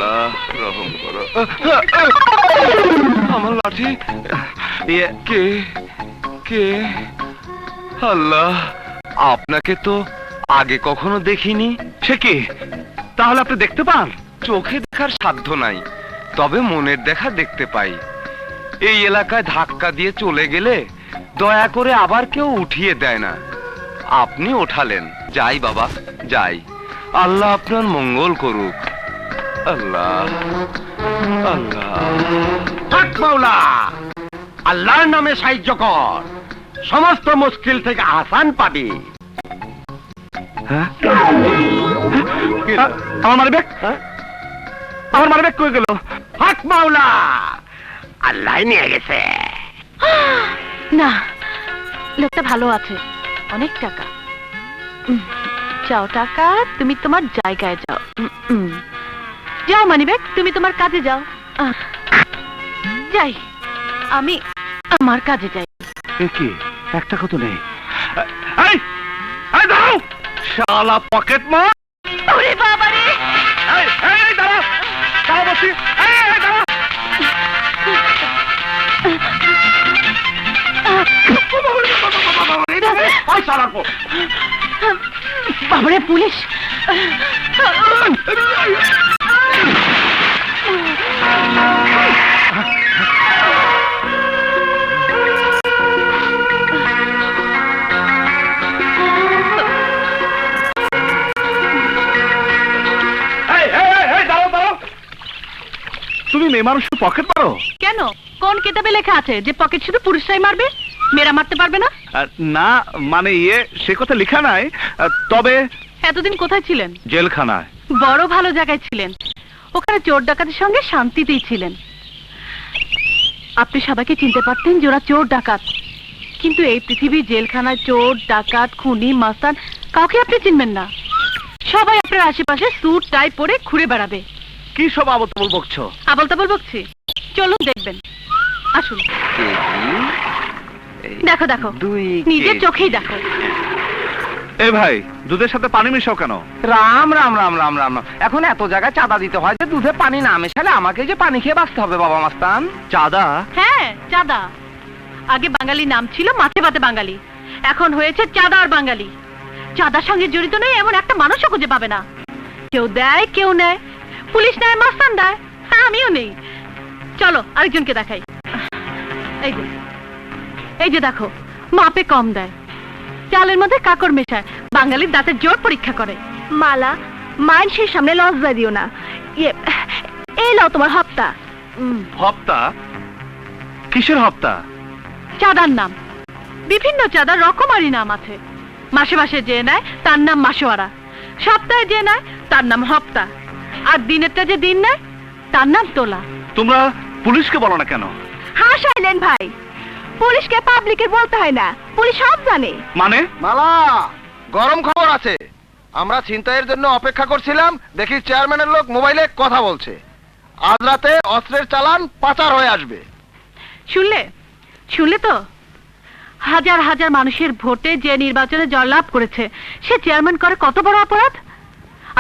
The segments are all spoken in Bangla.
আল্লাহ রহম করো। আমার লাঠি কে কে? আল্লাহ, আপনাকে তো আগে কখনো দেখিনি। সে কি? তাহলে আপনি দেখতে পান? চোখে দেখার সাধ্য নাই, তবে মনের দেখা দেখতে পাই। এই এলাকায় ধাক্কা দিয়ে চলে গেলে দয়া করে আবার কেউ উঠিয়ে দেয় না। আপনি ওঠালেন। যাই বাবা, যাই। আল্লাহ আপনার মঙ্গল করুক। আল্লাহ আল্লাহ। হক মাওলা, আল্লাহর নামে সাহায্য কর, সমস্ত মুশকিল থেকে আসান পাবি। আমার মারি ব্যাগ, আমার মারি ব্যাগ কই গেল? হক মাওলা, আল্লাহ নিয়ে গেছে। না, লোকটা ভালো আছে, অনেক টাকা। যাও টাকা, তুমি তোমার জায়গায় যাও। যাও মানিব্যাগ, তুমি তোমার কাজে যাও। যাই, আমি আমার কাজে যাই। কি একটা কত নেই? দাও শালা পকেট মার। ওরে বাবা রে! দাঁড়া দাঁড়া বসি, দাঁড়া। বাবারে, পুলিশ! তুমি মেয়ে মানুষের পকেট মারো কেন? কোন কিতাবে লেখা আছে যে পকেট শুধু পুরুষরাই মারবে, মেয়েরা মারতে পারবে না? না মানে সে কথা লেখা নাই, তবে এতদিন কোথায় ছিলেন? জেলখানায়। বড় ভালো জায়গায় ছিলেন, ওখানে চোর ডাকাতের সঙ্গে শান্তিতেই ছিলেন। আপনি সবাইকে চিনতে পারতেন যে ওরা চোর ডাকাত, কিন্তু এই পৃথিবীর জেলখানায় চোর ডাকাত খুনি মাস্তান কাউকে আপনি চিনবেন না। সবাই আপনার আশেপাশে স্যুট টাই পরে ঘুরে বেড়াবে। কি সব আবল তাবল বকছো? আবল তাবল বকছি? চলুন দেখবেন, আসুন। দেখো দেখো, নিজের চোখেই দেখো। এ ভাই, দুধের সাথে পানি মেশাও কেন? রাম রাম রাম রাম রাম রাম। এখন এত জায়গায় চাঁদা দিতে হয় যে দুধে পানি না মেশালে আমাকে যে পানি খেয়ে বাঁচতে হবে বাবা মাস্তান। চাঁদা? হ্যাঁ, চাঁদা। আগে বাঙালি নাম ছিল মাছে ভাতে বাঙালি, এখন হয়েছে চাঁদার বাঙালি। চাঁদার সঙ্গে জড়িত নেই এমন একটা মানুষও খুঁজে পাবে না। কেউ দেয়, কেউ নেয়, পুলিশ নেয়, মাস্তান দেয়, আমিও নেই। চলো আরেকজনকে দেখাই। এই যে দেখো, মাপে কম দেয়, চালের মধ্যে কাকড় মেশায়, বাঙালির দাঁতের জোর পরীক্ষা করে। মালা, মানুষের সামনে লজ্জা দিও না। এই লাও তোমার হপ্তা। হপ্তা? কিসের হপ্তা? চাঁদার নাম। বিভিন্ন চাঁদার রকমারি নাম আছে। মাসে মাসে যে নেয় তার নাম মাসোয়ারা, সপ্তাহে যে নেয় তার নাম হপ্তা, আর দিনেরটা যে দিন নেয় তার নাম তোলা। তোমরা পুলিশকে বলো না কেন? হাসাইলেন ভাই, পুলিশকে পাবলিকের বলতে হয় না, পুলিশ সব জানে। মানে? মালা, গরম খবর আছে। আমরা ছিনতাইয়ের জন্য অপেক্ষা করছিলাম, দেখি চেয়ারম্যানের লোক মোবাইলে কথা বলছে। আজ রাতে অস্ত্রের চালান পাচার হয়ে আসবে। শুনলে তো? হাজার হাজার মানুষের ভোটে যে নির্বাচনে জয়লাভ করেছে সে চেয়ারম্যান করে কত বড় অপরাধ।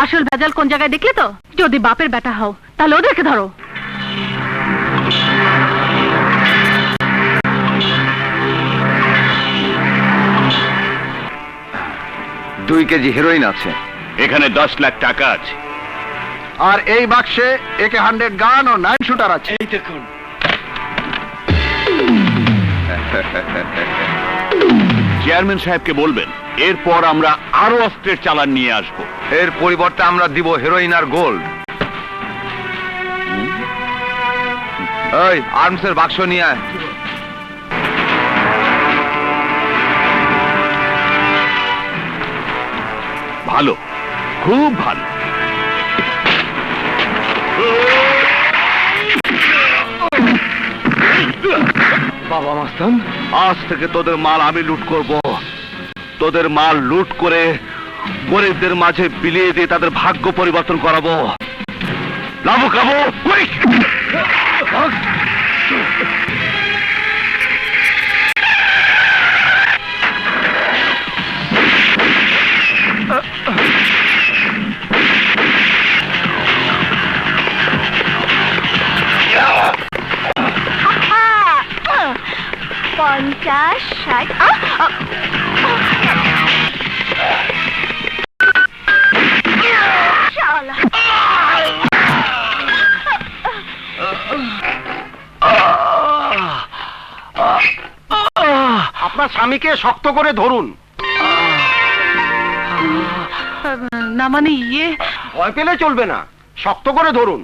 আসল ভেজাল কোন জায়গায় দেখলে তো? যদি বাপের বেটা হও তাহলে ওদেরকে ধরো। 2 কেজি হেরোইন আছে। এখানে 10 লাখ টাকা আছে। আর এই বাক্সে AK-100 গান ও 9 শুটার আছে। এই দেখুন। চেয়ারম্যান সাহেবকে বলবেন এরপর আমরা আরো অস্ত্রের চালান নিয়ে আসব। এর পরিবর্তে আমরা দিব হেরোইন আর গোল্ড। এই আর্মসের বাক্স নিয়ে আয়। ভালো, খুব ভালো। বাবা মাস্তান, আজ থেকে তোদের মাল আমি লুট করব। তোদের মাল লুট করে গরিবদের মাঝে বিলিয়ে দিয়ে তাদের ভাগ্য পরিবর্তন করাবো। লাভো খাবো। মশাই শালা। আপনার স্বামীকে শক্ত করে ধরুন। না মানে ভয় পেলে চলবে না, শক্ত করে ধরুন।